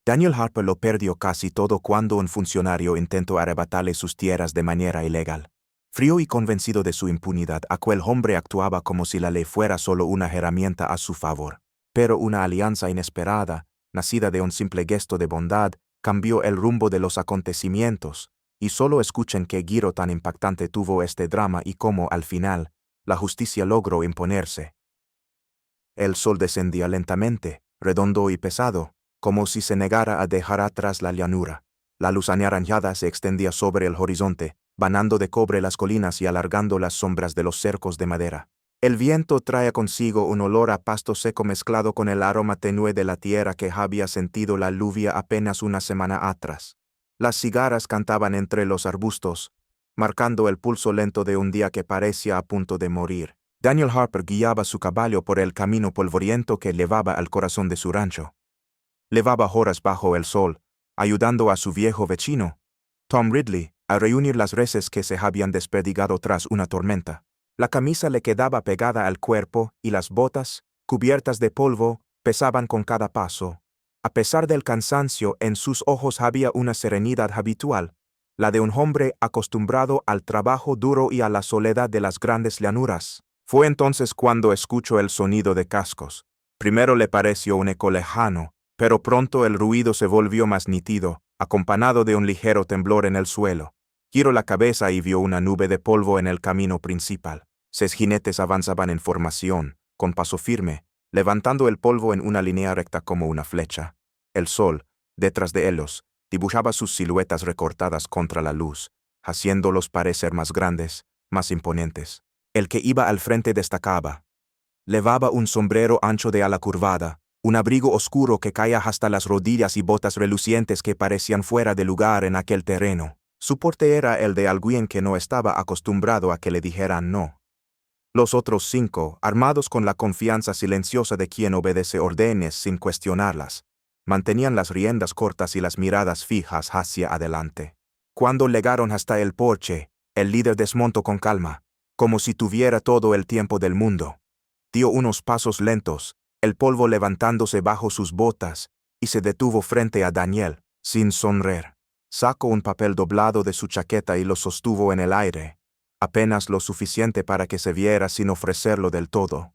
Daniel Harper lo perdió casi todo cuando un funcionario intentó arrebatarle sus tierras de manera ilegal. Frío y convencido de su impunidad, aquel hombre actuaba como si la ley fuera solo una herramienta a su favor. Pero una alianza inesperada, nacida de un simple gesto de bondad, cambió el rumbo de los acontecimientos, y solo escuchen qué giro tan impactante tuvo este drama y cómo, al final, la justicia logró imponerse. El sol descendía lentamente, redondo y pesado, como si se negara a dejar atrás la llanura. La luz anaranjada se extendía sobre el horizonte, banando de cobre las colinas y alargando las sombras de los cercos de madera. El viento traía consigo un olor a pasto seco mezclado con el aroma tenue de la tierra que había sentido la lluvia apenas una semana atrás. Las cigarras cantaban entre los arbustos, marcando el pulso lento de un día que parecía a punto de morir. Daniel Harper guiaba su caballo por el camino polvoriento que llevaba al corazón de su rancho. Llevaba horas bajo el sol, ayudando a su viejo vecino, Tom Ridley, a reunir las reses que se habían desperdigado tras una tormenta. La camisa le quedaba pegada al cuerpo y las botas, cubiertas de polvo, pesaban con cada paso. A pesar del cansancio, en sus ojos había una serenidad habitual, la de un hombre acostumbrado al trabajo duro y a la soledad de las grandes llanuras. Fue entonces cuando escuchó el sonido de cascos. Primero le pareció un eco lejano, pero pronto el ruido se volvió más nítido, acompañado de un ligero temblor en el suelo. Giró la cabeza y vio una nube de polvo en el camino principal. 6 jinetes avanzaban en formación, con paso firme, levantando el polvo en una línea recta como una flecha. El sol, detrás de ellos, dibujaba sus siluetas recortadas contra la luz, haciéndolos parecer más grandes, más imponentes. El que iba al frente destacaba. Llevaba un sombrero ancho de ala curvada, un abrigo oscuro que caía hasta las rodillas y botas relucientes que parecían fuera de lugar en aquel terreno. Su porte era el de alguien que no estaba acostumbrado a que le dijeran no. Los otros 5, armados con la confianza silenciosa de quien obedece órdenes sin cuestionarlas, mantenían las riendas cortas y las miradas fijas hacia adelante. Cuando llegaron hasta el porche, el líder desmontó con calma, como si tuviera todo el tiempo del mundo. Dio unos pasos lentos, el polvo levantándose bajo sus botas, y se detuvo frente a Daniel, sin sonreír. Sacó un papel doblado de su chaqueta y lo sostuvo en el aire, apenas lo suficiente para que se viera sin ofrecerlo del todo.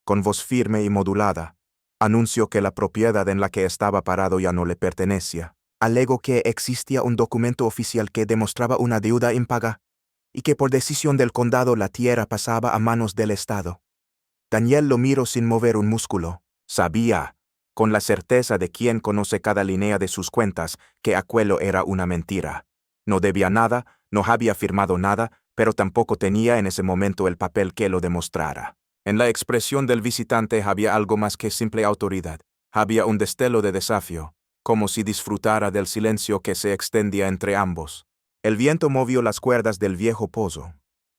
Con voz firme y modulada, anunció que la propiedad en la que estaba parado ya no le pertenecía. Alegó que existía un documento oficial que demostraba una deuda impaga, y que por decisión del condado la tierra pasaba a manos del Estado. Daniel lo miró sin mover un músculo. Sabía, con la certeza de quien conoce cada línea de sus cuentas, que aquello era una mentira. No debía nada, no había firmado nada, pero tampoco tenía en ese momento el papel que lo demostrara. En la expresión del visitante había algo más que simple autoridad. Había un destello de desafío, como si disfrutara del silencio que se extendía entre ambos. El viento movió las cuerdas del viejo pozo,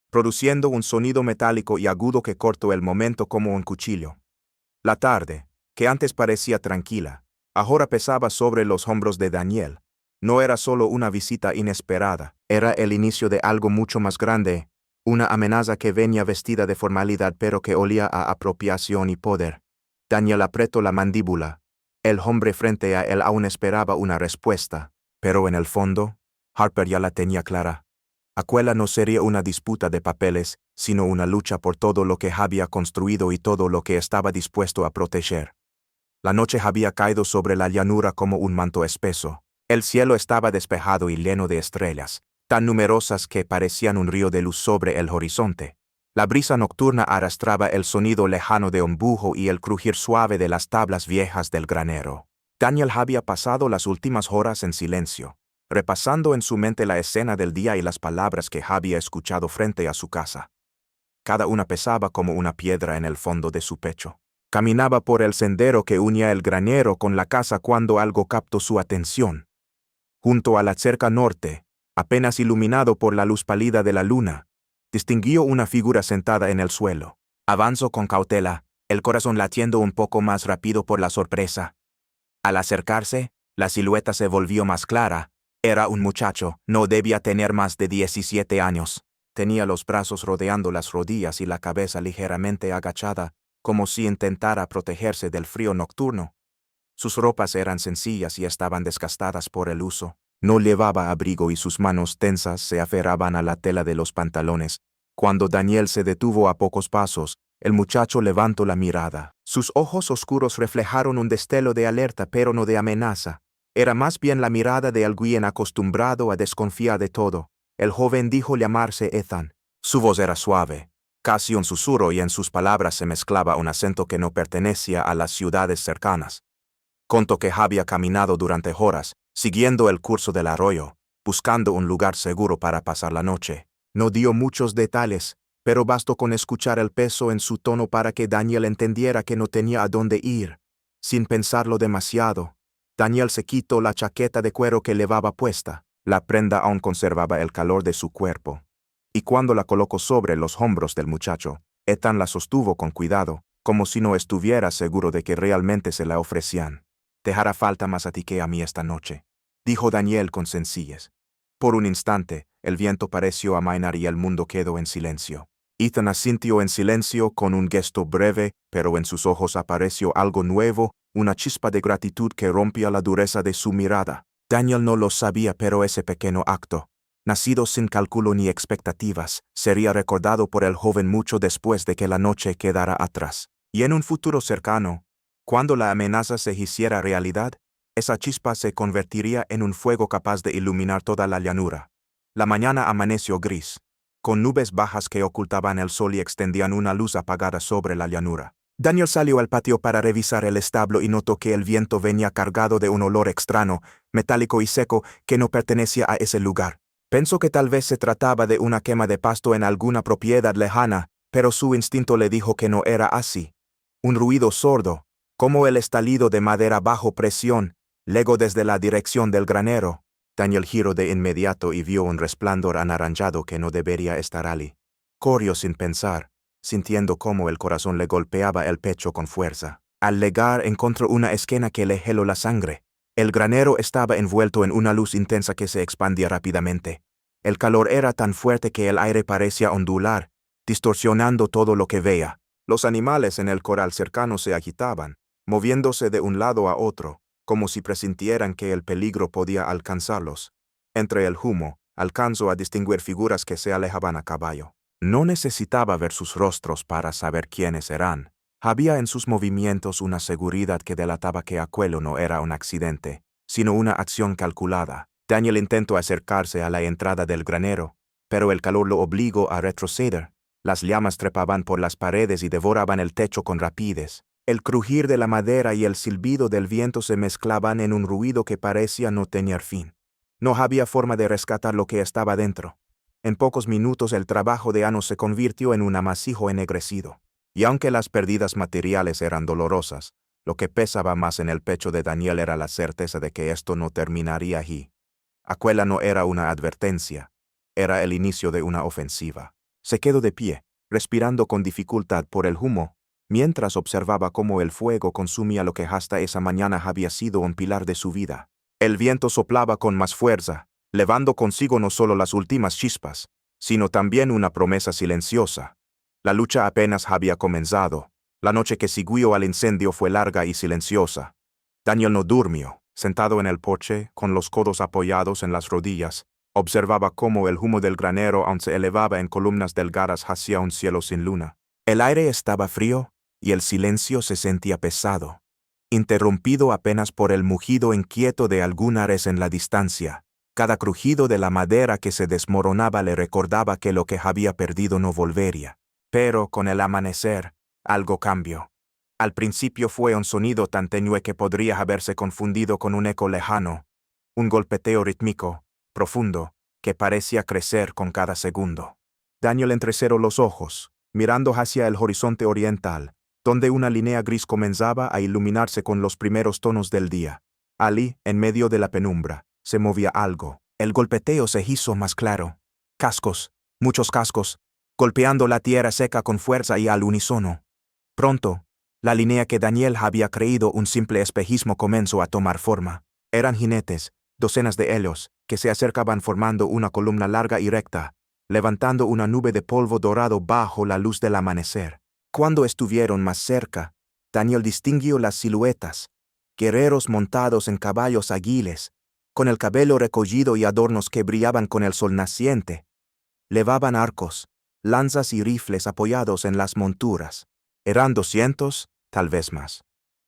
produciendo un sonido metálico y agudo que cortó el momento como un cuchillo. La tarde, que antes parecía tranquila, ahora pesaba sobre los hombros de Daniel. No era solo una visita inesperada, era el inicio de algo mucho más grande, una amenaza que venía vestida de formalidad pero que olía a apropiación y poder. Daniel apretó la mandíbula. El hombre frente a él aún esperaba una respuesta, pero en el fondo, Harper ya la tenía clara. Aquella no sería una disputa de papeles, sino una lucha por todo lo que había construido y todo lo que estaba dispuesto a proteger. La noche había caído sobre la llanura como un manto espeso. El cielo estaba despejado y lleno de estrellas, tan numerosas que parecían un río de luz sobre el horizonte. La brisa nocturna arrastraba el sonido lejano de un bujo y el crujir suave de las tablas viejas del granero. Daniel había pasado las últimas horas en silencio, repasando en su mente la escena del día y las palabras que había escuchado frente a su casa. Cada una pesaba como una piedra en el fondo de su pecho. Caminaba por el sendero que unía el granero con la casa cuando algo captó su atención. Junto a la cerca norte, apenas iluminado por la luz pálida de la luna, distinguió una figura sentada en el suelo. Avanzó con cautela, el corazón latiendo un poco más rápido por la sorpresa. Al acercarse, la silueta se volvió más clara. Era un muchacho, no debía tener más de 17 años. Tenía los brazos rodeando las rodillas y la cabeza ligeramente agachada, como si intentara protegerse del frío nocturno. Sus ropas eran sencillas y estaban desgastadas por el uso. No llevaba abrigo y sus manos tensas se aferraban a la tela de los pantalones. Cuando Daniel se detuvo a pocos pasos, el muchacho levantó la mirada. Sus ojos oscuros reflejaron un destello de alerta pero no de amenaza. Era más bien la mirada de alguien acostumbrado a desconfiar de todo. El joven dijo llamarse Ethan. Su voz era suave, casi un susurro, y en sus palabras se mezclaba un acento que no pertenecía a las ciudades cercanas. Contó que había caminado durante horas, siguiendo el curso del arroyo, buscando un lugar seguro para pasar la noche. No dio muchos detalles, pero bastó con escuchar el peso en su tono para que Daniel entendiera que no tenía a dónde ir. Sin pensarlo demasiado, Daniel se quitó la chaqueta de cuero que llevaba puesta. La prenda aún conservaba el calor de su cuerpo. Y cuando la colocó sobre los hombros del muchacho, Ethan la sostuvo con cuidado, como si no estuviera seguro de que realmente se la ofrecían. «Te hará falta más a ti que a mí esta noche», dijo Daniel con sencillez. Por un instante, el viento pareció amainar y el mundo quedó en silencio. Ethan asintió en silencio con un gesto breve, pero en sus ojos apareció algo nuevo, una chispa de gratitud que rompía la dureza de su mirada. Daniel no lo sabía, pero ese pequeño acto, nacido sin cálculo ni expectativas, sería recordado por el joven mucho después de que la noche quedara atrás. Y en un futuro cercano, cuando la amenaza se hiciera realidad, esa chispa se convertiría en un fuego capaz de iluminar toda la llanura. La mañana amaneció gris, con nubes bajas que ocultaban el sol y extendían una luz apagada sobre la llanura. Daniel salió al patio para revisar el establo y notó que el viento venía cargado de un olor extraño, metálico y seco, que no pertenecía a ese lugar. Pensó que tal vez se trataba de una quema de pasto en alguna propiedad lejana, pero su instinto le dijo que no era así. Un ruido sordo, como el estallido de madera bajo presión, llegó desde la dirección del granero. Daniel giró de inmediato y vio un resplandor anaranjado que no debería estar allí. Corrió sin pensar, sintiendo cómo el corazón le golpeaba el pecho con fuerza. Al llegar encontró una esquina que le heló la sangre. El granero estaba envuelto en una luz intensa que se expandía rápidamente. El calor era tan fuerte que el aire parecía ondular, distorsionando todo lo que veía. Los animales en el corral cercano se agitaban, moviéndose de un lado a otro, como si presintieran que el peligro podía alcanzarlos. Entre el humo, alcanzó a distinguir figuras que se alejaban a caballo. No necesitaba ver sus rostros para saber quiénes eran. Había en sus movimientos una seguridad que delataba que aquello no era un accidente, sino una acción calculada. Daniel intentó acercarse a la entrada del granero, pero el calor lo obligó a retroceder. Las llamas trepaban por las paredes y devoraban el techo con rapidez. El crujir de la madera y el silbido del viento se mezclaban en un ruido que parecía no tener fin. No había forma de rescatar lo que estaba dentro. En pocos minutos el trabajo de años se convirtió en un amasijo ennegrecido. Y aunque las pérdidas materiales eran dolorosas, lo que pesaba más en el pecho de Daniel era la certeza de que esto no terminaría allí. Aquella no era una advertencia, era el inicio de una ofensiva. Se quedó de pie, respirando con dificultad por el humo, mientras observaba cómo el fuego consumía lo que hasta esa mañana había sido un pilar de su vida. El viento soplaba con más fuerza, llevando consigo no solo las últimas chispas, sino también una promesa silenciosa. La lucha apenas había comenzado. La noche que siguió al incendio fue larga y silenciosa. Daniel no durmió. Sentado en el porche, con los codos apoyados en las rodillas, observaba cómo el humo del granero aún se elevaba en columnas delgadas hacia un cielo sin luna. El aire estaba frío, y el silencio se sentía pesado, interrumpido apenas por el mugido inquieto de alguna res en la distancia. Cada crujido de la madera que se desmoronaba le recordaba que lo que había perdido no volvería. Pero con el amanecer, algo cambió. Al principio fue un sonido tan tenue que podría haberse confundido con un eco lejano, un golpeteo rítmico, profundo, que parecía crecer con cada segundo. Daniel entrecerró los ojos, mirando hacia el horizonte oriental, donde una línea gris comenzaba a iluminarse con los primeros tonos del día. Allí, en medio de la penumbra, se movía algo. El golpeteo se hizo más claro. Cascos, muchos cascos, golpeando la tierra seca con fuerza y al unísono. Pronto, la línea que Daniel había creído un simple espejismo comenzó a tomar forma. Eran jinetes, docenas de ellos, que se acercaban formando una columna larga y recta, levantando una nube de polvo dorado bajo la luz del amanecer. Cuando estuvieron más cerca, Daniel distinguió las siluetas. guerreros montados en caballos ágiles, con el cabello recogido y adornos que brillaban con el sol naciente. Levaban arcos, lanzas y rifles apoyados en las monturas. Eran 200, tal vez más.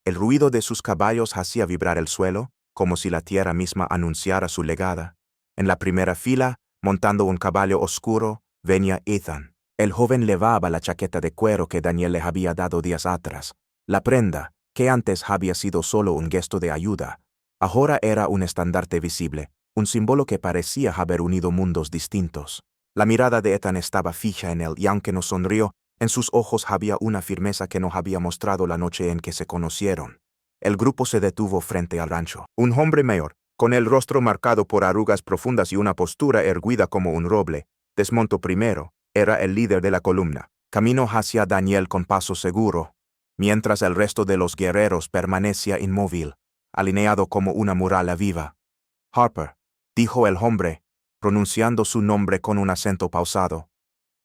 El ruido de sus caballos hacía vibrar el suelo, como si la tierra misma anunciara su llegada. En la primera fila, montando un caballo oscuro, venía Ethan. El joven llevaba la chaqueta de cuero que Daniel le había dado días atrás. La prenda, que antes había sido solo un gesto de ayuda, ahora era un estandarte visible, un símbolo que parecía haber unido mundos distintos. La mirada de Ethan estaba fija en él y aunque no sonrió, en sus ojos había una firmeza que no había mostrado la noche en que se conocieron. El grupo se detuvo frente al rancho. Un hombre mayor, con el rostro marcado por arrugas profundas y una postura erguida como un roble, desmontó primero, era el líder de la columna. Caminó hacia Daniel con paso seguro, mientras el resto de los guerreros permanecía inmóvil, alineado como una muralla viva. Harper, dijo el hombre, pronunciando su nombre con un acento pausado.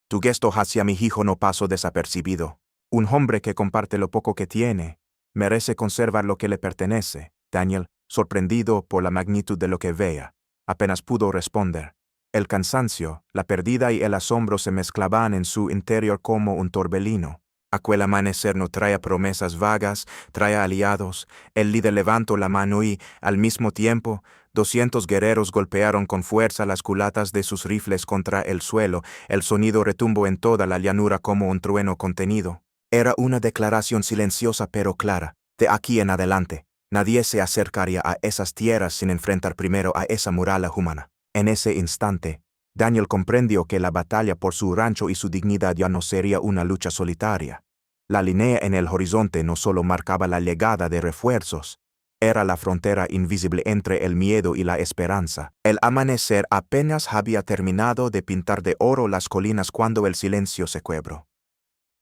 Tu gesto hacia mi hijo no pasó desapercibido. Un hombre que comparte lo poco que tiene, merece conservar lo que le pertenece. Daniel, sorprendido por la magnitud de lo que veía, apenas pudo responder. El cansancio, la pérdida y el asombro se mezclaban en su interior como un torbellino. Aquel amanecer no traía promesas vagas, traía aliados. El líder levantó la mano y, al mismo tiempo, 200 guerreros golpearon con fuerza las culatas de sus rifles contra el suelo. El sonido retumbó en toda la llanura como un trueno contenido. Era una declaración silenciosa pero clara. De aquí en adelante, nadie se acercaría a esas tierras sin enfrentar primero a esa muralla humana. En ese instante, Daniel comprendió que la batalla por su rancho y su dignidad ya no sería una lucha solitaria. La línea en el horizonte no solo marcaba la llegada de refuerzos, era la frontera invisible entre el miedo y la esperanza. El amanecer apenas había terminado de pintar de oro las colinas cuando el silencio se quebró.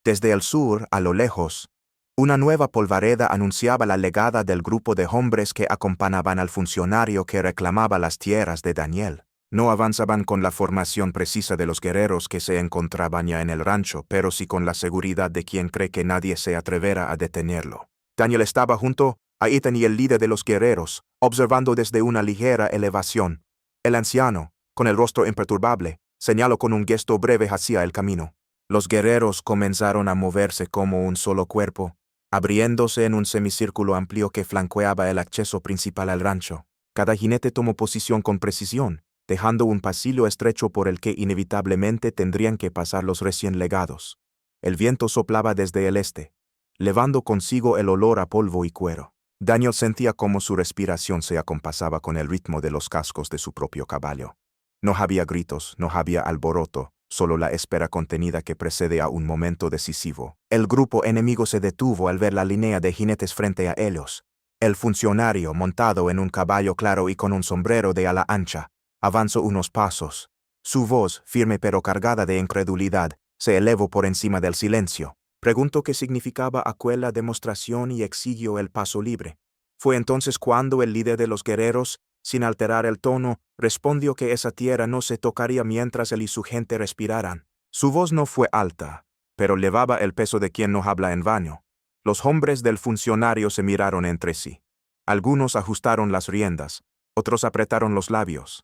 Desde el sur, a lo lejos, una nueva polvareda anunciaba la llegada del grupo de hombres que acompañaban al funcionario que reclamaba las tierras de Daniel. No avanzaban con la formación precisa de los guerreros que se encontraban ya en el rancho, pero sí con la seguridad de quien cree que nadie se atreverá a detenerlo. Daniel estaba junto a Ethan y el líder de los guerreros, observando desde una ligera elevación. El anciano, con el rostro imperturbable, señaló con un gesto breve hacia el camino. Los guerreros comenzaron a moverse como un solo cuerpo, abriéndose en un semicírculo amplio que flanqueaba el acceso principal al rancho. Cada jinete tomó posición con precisión, dejando un pasillo estrecho por el que inevitablemente tendrían que pasar los recién llegados. El viento soplaba desde el este, llevando consigo el olor a polvo y cuero. Daniel sentía cómo su respiración se acompasaba con el ritmo de los cascos de su propio caballo. No había gritos, no había alboroto, solo la espera contenida que precede a un momento decisivo. El grupo enemigo se detuvo al ver la línea de jinetes frente a ellos. El funcionario, montado en un caballo claro y con un sombrero de ala ancha, avanzó unos pasos. Su voz, firme pero cargada de incredulidad, se elevó por encima del silencio. Preguntó qué significaba aquella demostración y exigió el paso libre. Fue entonces cuando el líder de los guerreros, sin alterar el tono, respondió que esa tierra no se tocaría mientras él y su gente respiraran. Su voz no fue alta, pero llevaba el peso de quien no habla en vano. Los hombres del funcionario se miraron entre sí. Algunos ajustaron las riendas, otros apretaron los labios.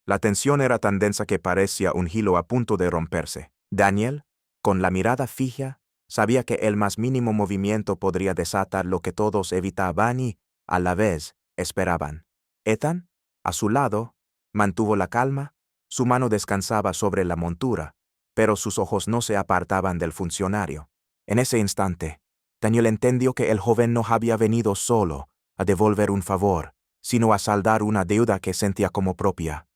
La tensión era tan densa que parecía un hilo a punto de romperse. Daniel, con la mirada fija, sabía que el más mínimo movimiento podría desatar lo que todos evitaban y, a la vez, esperaban. Ethan, a su lado, mantuvo la calma, su mano descansaba sobre la montura, pero sus ojos no se apartaban del funcionario. En ese instante, Daniel entendió que el joven no había venido solo a devolver un favor, sino a saldar una deuda que sentía como propia.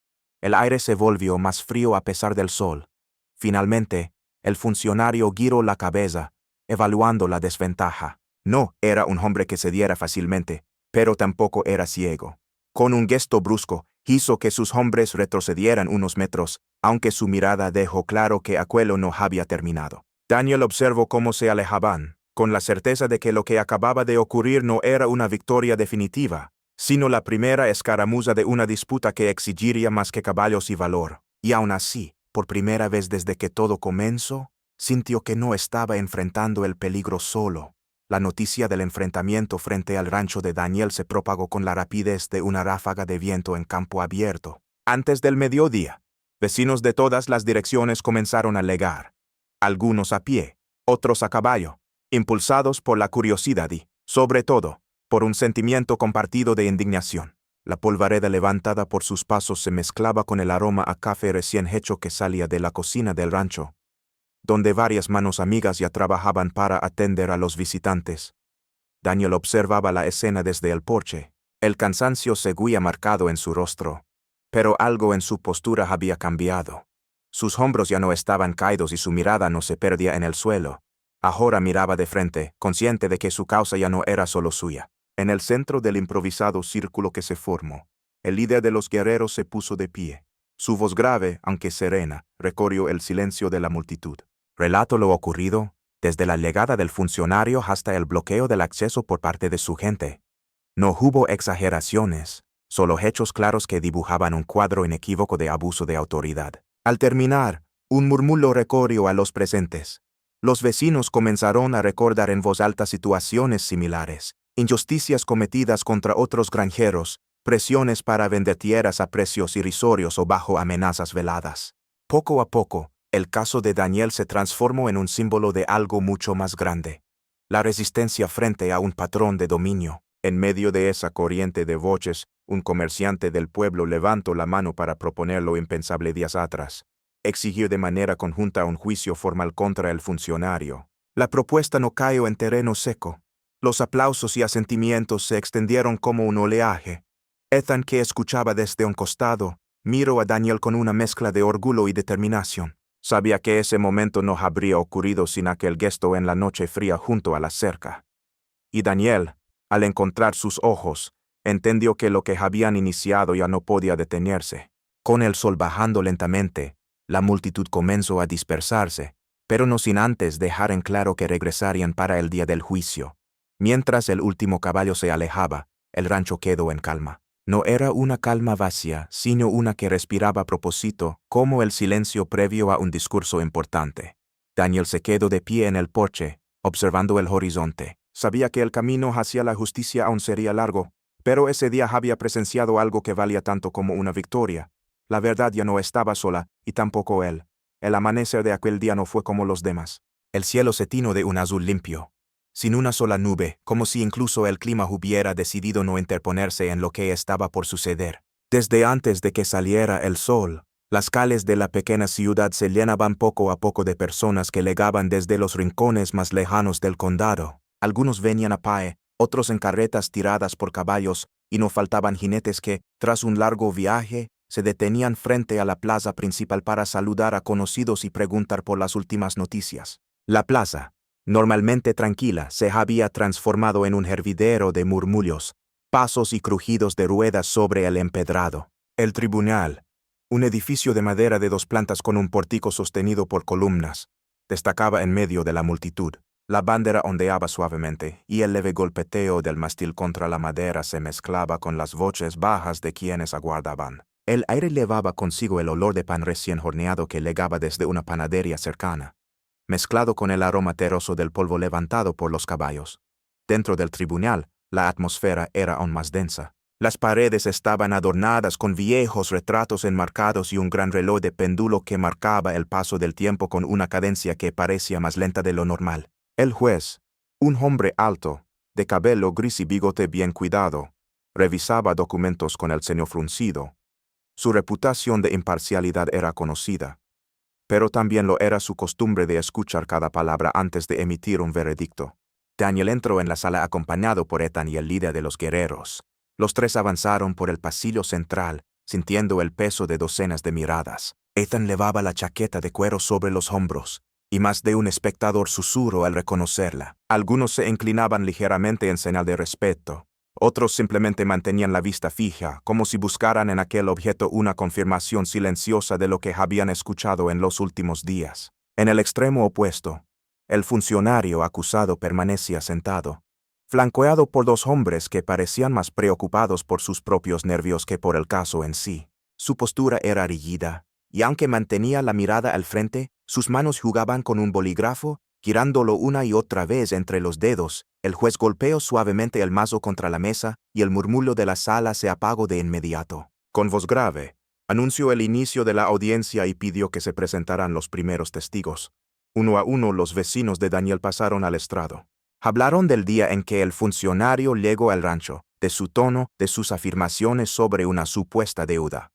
El aire se volvió más frío a pesar del sol. Finalmente, el funcionario giró la cabeza, evaluando la desventaja. No era un hombre que cediera fácilmente, pero tampoco era ciego. Con un gesto brusco, hizo que sus hombres retrocedieran unos metros, aunque su mirada dejó claro que aquello no había terminado. Daniel observó cómo se alejaban, con la certeza de que lo que acababa de ocurrir no era una victoria definitiva, sino la primera escaramuza de una disputa que exigiría más que caballos y valor. Y aún así, por primera vez desde que todo comenzó, sintió que no estaba enfrentando el peligro solo. La noticia del enfrentamiento frente al rancho de Daniel se propagó con la rapidez de una ráfaga de viento en campo abierto. Antes del mediodía, vecinos de todas las direcciones comenzaron a llegar. Algunos a pie, otros a caballo, impulsados por la curiosidad y, sobre todo, por un sentimiento compartido de indignación. La polvareda levantada por sus pasos se mezclaba con el aroma a café recién hecho que salía de la cocina del rancho, donde varias manos amigas ya trabajaban para atender a los visitantes. Daniel observaba la escena desde el porche. El cansancio seguía marcado en su rostro, pero algo en su postura había cambiado. Sus hombros ya no estaban caídos y su mirada no se perdía en el suelo. Ahora miraba de frente, consciente de que su causa ya no era solo suya. En el centro del improvisado círculo que se formó, el líder de los guerreros se puso de pie. Su voz grave, aunque serena, recorrió el silencio de la multitud. Relato lo ocurrido, desde la llegada del funcionario hasta el bloqueo del acceso por parte de su gente. No hubo exageraciones, solo hechos claros que dibujaban un cuadro inequívoco de abuso de autoridad. Al terminar, un murmullo recorrió a los presentes. Los vecinos comenzaron a recordar en voz alta situaciones similares, injusticias cometidas contra otros granjeros, presiones para vender tierras a precios irrisorios o bajo amenazas veladas. Poco a poco, el caso de Daniel se transformó en un símbolo de algo mucho más grande: la resistencia frente a un patrón de dominio. En medio de esa corriente de voces, un comerciante del pueblo levantó la mano para proponer lo impensable días atrás: exigir de manera conjunta un juicio formal contra el funcionario. La propuesta no cayó en terreno seco. Los aplausos y asentimientos se extendieron como un oleaje. Ethan, que escuchaba desde un costado, miró a Daniel con una mezcla de orgullo y determinación. Sabía que ese momento no habría ocurrido sin aquel gesto en la noche fría junto a la cerca. Y Daniel, al encontrar sus ojos, entendió que lo que habían iniciado ya no podía detenerse. Con el sol bajando lentamente, la multitud comenzó a dispersarse, pero no sin antes dejar en claro que regresarían para el día del juicio. Mientras el último caballo se alejaba, el rancho quedó en calma. No era una calma vacía, sino una que respiraba a propósito, como el silencio previo a un discurso importante. Daniel se quedó de pie en el porche, observando el horizonte. Sabía que el camino hacia la justicia aún sería largo, pero ese día había presenciado algo que valía tanto como una victoria. La verdad ya no estaba sola, y tampoco él. El amanecer de aquel día no fue como los demás. El cielo se tinó de un azul limpio, sin una sola nube, como si incluso el clima hubiera decidido no interponerse en lo que estaba por suceder. Desde antes de que saliera el sol, las calles de la pequeña ciudad se llenaban poco a poco de personas que llegaban desde los rincones más lejanos del condado. Algunos venían a pie, otros en carretas tiradas por caballos, y no faltaban jinetes que, tras un largo viaje, se detenían frente a la plaza principal para saludar a conocidos y preguntar por las últimas noticias. La plaza, normalmente tranquila, se había transformado en un hervidero de murmullos, pasos y crujidos de ruedas sobre el empedrado. El tribunal, un edificio de madera de 2 plantas con un pórtico sostenido por columnas, destacaba en medio de la multitud. La bandera ondeaba suavemente, y el leve golpeteo del mástil contra la madera se mezclaba con las voces bajas de quienes aguardaban. El aire llevaba consigo el olor de pan recién horneado que llegaba desde una panadería cercana, mezclado con el aroma terroso del polvo levantado por los caballos. Dentro del tribunal, la atmósfera era aún más densa. Las paredes estaban adornadas con viejos retratos enmarcados y un gran reloj de péndulo que marcaba el paso del tiempo con una cadencia que parecía más lenta de lo normal. El juez, un hombre alto, de cabello gris y bigote bien cuidado, revisaba documentos con el ceño fruncido. Su reputación de imparcialidad era conocida, pero también lo era su costumbre de escuchar cada palabra antes de emitir un veredicto. Daniel entró en la sala acompañado por Ethan y el líder de los guerreros. Los 3 avanzaron por el pasillo central, sintiendo el peso de docenas de miradas. Ethan llevaba la chaqueta de cuero sobre los hombros, y más de un espectador susurró al reconocerla. Algunos se inclinaban ligeramente en señal de respeto. Otros simplemente mantenían la vista fija, como si buscaran en aquel objeto una confirmación silenciosa de lo que habían escuchado en los últimos días. En el extremo opuesto, el funcionario acusado permanecía sentado, flanqueado por 2 hombres que parecían más preocupados por sus propios nervios que por el caso en sí. Su postura era rígida, y aunque mantenía la mirada al frente, sus manos jugaban con un bolígrafo, Girándolo una y otra vez entre los dedos, el juez golpeó suavemente el mazo contra la mesa y el murmullo de la sala se apagó de inmediato. Con voz grave, anunció el inicio de la audiencia y pidió que se presentaran los primeros testigos. Uno a uno los vecinos de Daniel pasaron al estrado. Hablaron del día en que el funcionario llegó al rancho, de su tono, de sus afirmaciones sobre una supuesta deuda.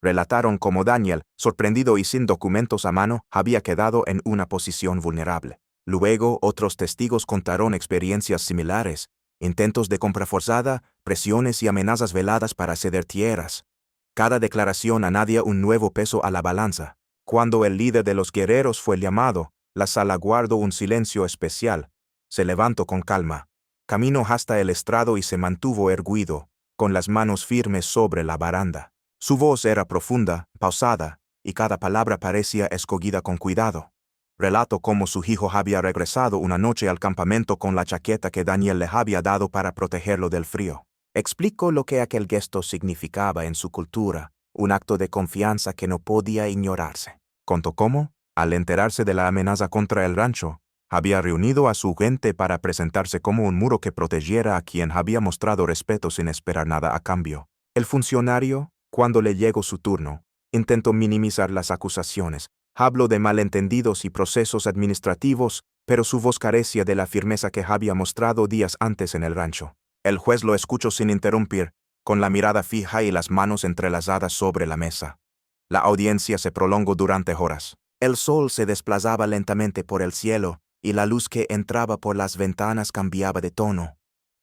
Relataron cómo Daniel, sorprendido y sin documentos a mano, había quedado en una posición vulnerable. Luego, otros testigos contaron experiencias similares, intentos de compra forzada, presiones y amenazas veladas para ceder tierras. Cada declaración añadía un nuevo peso a la balanza. Cuando el líder de los guerreros fue llamado, la sala guardó un silencio especial. Se levantó con calma, caminó hasta el estrado y se mantuvo erguido, con las manos firmes sobre la baranda. Su voz era profunda, pausada, y cada palabra parecía escogida con cuidado. Relató cómo su hijo había regresado una noche al campamento con la chaqueta que Daniel le había dado para protegerlo del frío. Explicó lo que aquel gesto significaba en su cultura, un acto de confianza que no podía ignorarse. Contó cómo, al enterarse de la amenaza contra el rancho, había reunido a su gente para presentarse como un muro que protegiera a quien había mostrado respeto sin esperar nada a cambio. El funcionario, cuando le llegó su turno, intentó minimizar las acusaciones. Habló de malentendidos y procesos administrativos, pero su voz carecía de la firmeza que había mostrado días antes en el rancho. El juez lo escuchó sin interrumpir, con la mirada fija y las manos entrelazadas sobre la mesa. La audiencia se prolongó durante horas. El sol se desplazaba lentamente por el cielo, y la luz que entraba por las ventanas cambiaba de tono,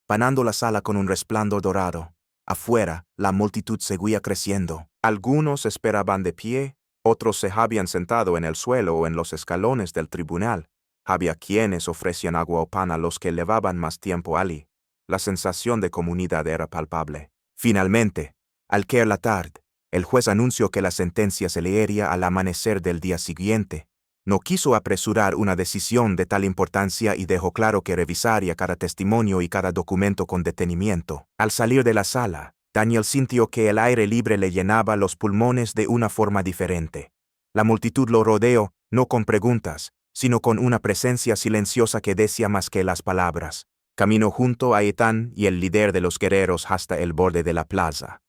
banando la sala con un resplandor dorado. Afuera, la multitud seguía creciendo. Algunos esperaban de pie, otros se habían sentado en el suelo o en los escalones del tribunal. Había quienes ofrecían agua o pan a los que llevaban más tiempo allí. La sensación de comunidad era palpable. Finalmente, al caer la tarde, el juez anunció que la sentencia se leería al amanecer del día siguiente. No quiso apresurar una decisión de tal importancia y dejó claro que revisaría cada testimonio y cada documento con detenimiento. Al salir de la sala, Daniel sintió que el aire libre le llenaba los pulmones de una forma diferente. La multitud lo rodeó, no con preguntas, sino con una presencia silenciosa que decía más que las palabras. Caminó junto a Ethan y el líder de los guerreros hasta el borde de la plaza.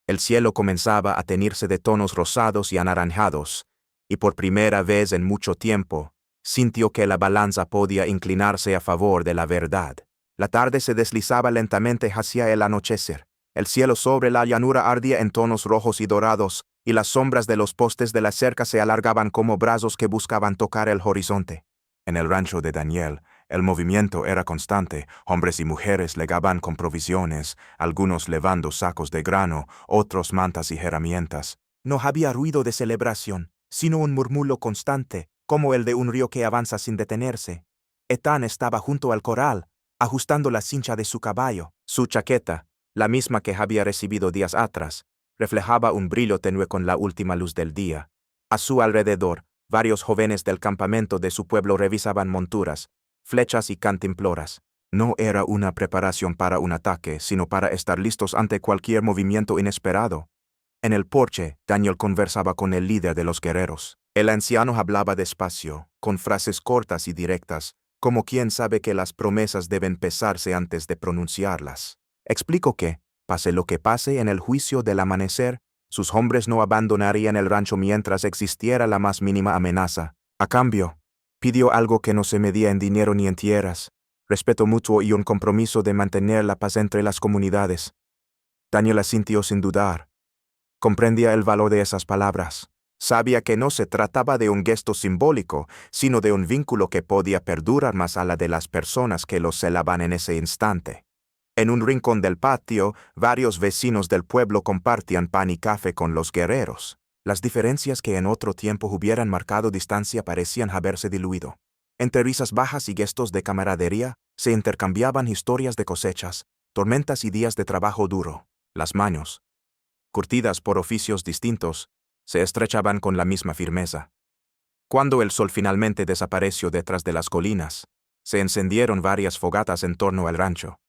El cielo comenzaba a teñirse de tonos rosados y anaranjados, y por primera vez en mucho tiempo, sintió que la balanza podía inclinarse a favor de la verdad. La tarde se deslizaba lentamente hacia el anochecer. El cielo sobre la llanura ardía en tonos rojos y dorados, y las sombras de los postes de la cerca se alargaban como brazos que buscaban tocar el horizonte. En el rancho de Daniel, el movimiento era constante. Hombres y mujeres llegaban con provisiones, algunos llevando sacos de grano, otros mantas y herramientas. No había ruido de celebración, sino un murmullo constante, como el de un río que avanza sin detenerse. Ethan estaba junto al corral, ajustando la cincha de su caballo. Su chaqueta, la misma que había recibido días atrás, reflejaba un brillo tenue con la última luz del día. A su alrededor, varios jóvenes del campamento de su pueblo revisaban monturas, flechas y cantimploras. No era una preparación para un ataque, sino para estar listos ante cualquier movimiento inesperado. En el porche, Daniel conversaba con el líder de los guerreros. El anciano hablaba despacio, con frases cortas y directas, como quien sabe que las promesas deben pesarse antes de pronunciarlas. Explicó que, pase lo que pase en el juicio del amanecer, sus hombres no abandonarían el rancho mientras existiera la más mínima amenaza. A cambio, pidió algo que no se medía en dinero ni en tierras: respeto mutuo y un compromiso de mantener la paz entre las comunidades. Daniel asintió sin dudar. Comprendía el valor de esas palabras. Sabía que no se trataba de un gesto simbólico, sino de un vínculo que podía perdurar más allá de las personas que lo celaban en ese instante. En un rincón del patio, varios vecinos del pueblo compartían pan y café con los guerreros. Las diferencias que en otro tiempo hubieran marcado distancia parecían haberse diluido. Entre risas bajas y gestos de camaradería, se intercambiaban historias de cosechas, tormentas y días de trabajo duro. Las manos, curtidas por oficios distintos, se estrechaban con la misma firmeza. Cuando el sol finalmente desapareció detrás de las colinas, se encendieron varias fogatas en torno al rancho.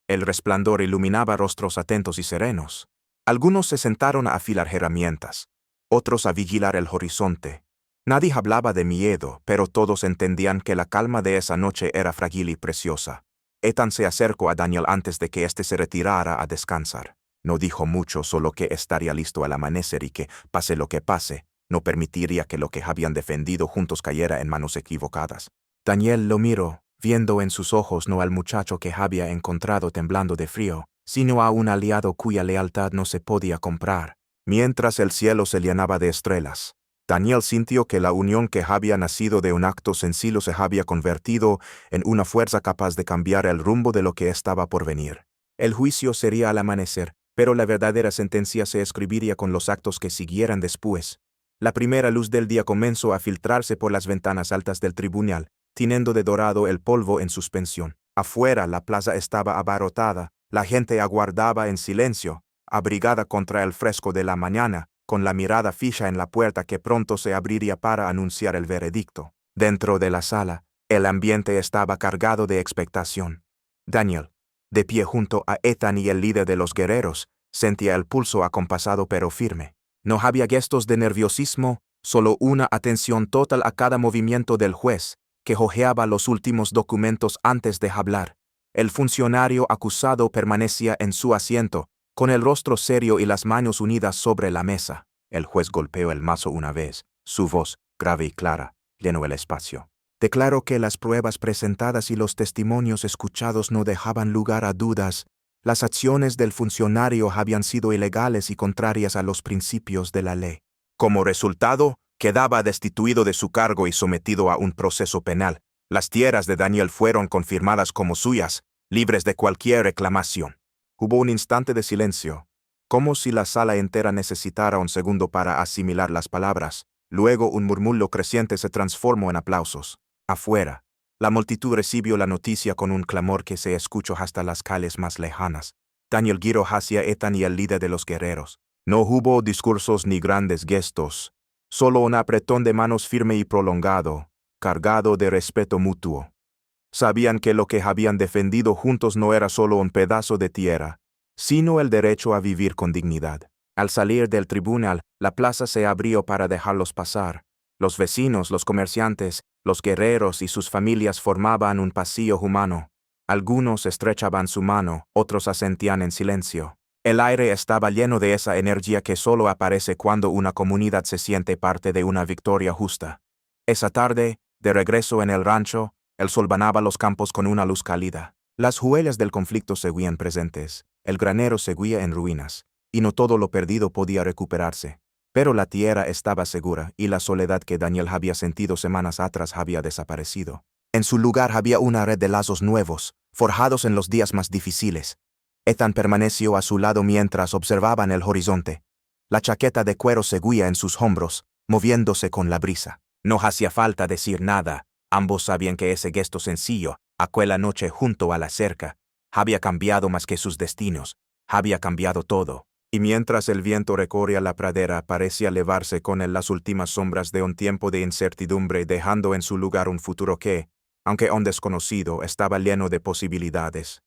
El resplandor iluminaba rostros atentos y serenos. Algunos se sentaron a afilar herramientas, otros a vigilar el horizonte, Nadie hablaba de miedo, pero todos entendían que la calma de esa noche era frágil y preciosa. Ethan se acercó a Daniel antes de que éste se retirara a descansar. No dijo mucho, solo que estaría listo al amanecer y que, pase lo que pase, no permitiría que lo que habían defendido juntos cayera en manos equivocadas. Daniel lo miró, viendo en sus ojos no al muchacho que había encontrado temblando de frío, sino a un aliado cuya lealtad no se podía comprar. Mientras el cielo se llenaba de estrellas, Daniel sintió que la unión que había nacido de un acto sencillo se había convertido en una fuerza capaz de cambiar el rumbo de lo que estaba por venir. El juicio sería al amanecer, pero la verdadera sentencia se escribiría con los actos que siguieran después. La primera luz del día comenzó a filtrarse por las ventanas altas del tribunal, tiñendo de dorado el polvo en suspensión. Afuera la plaza estaba abarrotada, la gente aguardaba en silencio, abrigada contra el fresco de la mañana, con la mirada fija en la puerta que pronto se abriría para anunciar el veredicto. Dentro de la sala, el ambiente estaba cargado de expectación. Daniel, de pie junto a Ethan y el líder de los guerreros, sentía el pulso acompasado pero firme. No había gestos de nerviosismo, solo una atención total a cada movimiento del juez, que hojeaba los últimos documentos antes de hablar. El funcionario acusado permanecía en su asiento, con el rostro serio y las manos unidas sobre la mesa. El juez golpeó el mazo una vez. Su voz, grave y clara, llenó el espacio. Declaró que las pruebas presentadas y los testimonios escuchados no dejaban lugar a dudas. Las acciones del funcionario habían sido ilegales y contrarias a los principios de la ley. Como resultado, quedaba destituido de su cargo y sometido a un proceso penal. Las tierras de Daniel fueron confirmadas como suyas, libres de cualquier reclamación. Hubo un instante de silencio, como si la sala entera necesitara un segundo para asimilar las palabras. Luego un murmullo creciente se transformó en aplausos. Afuera, la multitud recibió la noticia con un clamor que se escuchó hasta las calles más lejanas. Daniel giró hacia Ethan y el líder de los guerreros. No hubo discursos ni grandes gestos, solo un apretón de manos firme y prolongado, cargado de respeto mutuo. Sabían que lo que habían defendido juntos no era solo un pedazo de tierra, sino el derecho a vivir con dignidad. Al salir del tribunal, la plaza se abrió para dejarlos pasar. Los vecinos, los comerciantes, los guerreros y sus familias formaban un pasillo humano. Algunos estrechaban su mano, otros asentían en silencio. El aire estaba lleno de esa energía que solo aparece cuando una comunidad se siente parte de una victoria justa. Esa tarde, de regreso en el rancho, el sol banaba los campos con una luz cálida. Las huellas del conflicto seguían presentes, el granero seguía en ruinas, y no todo lo perdido podía recuperarse. Pero la tierra estaba segura y la soledad que Daniel había sentido semanas atrás había desaparecido. En su lugar había una red de lazos nuevos, forjados en los días más difíciles. Ethan permaneció a su lado mientras observaban el horizonte. La chaqueta de cuero seguía en sus hombros, moviéndose con la brisa. No hacía falta decir nada. Ambos sabían que ese gesto sencillo, aquella noche junto a la cerca, había cambiado más que sus destinos, había cambiado todo. Y mientras el viento recorría la pradera, parecía elevarse con él las últimas sombras de un tiempo de incertidumbre, dejando en su lugar un futuro que, aunque aún desconocido, estaba lleno de posibilidades.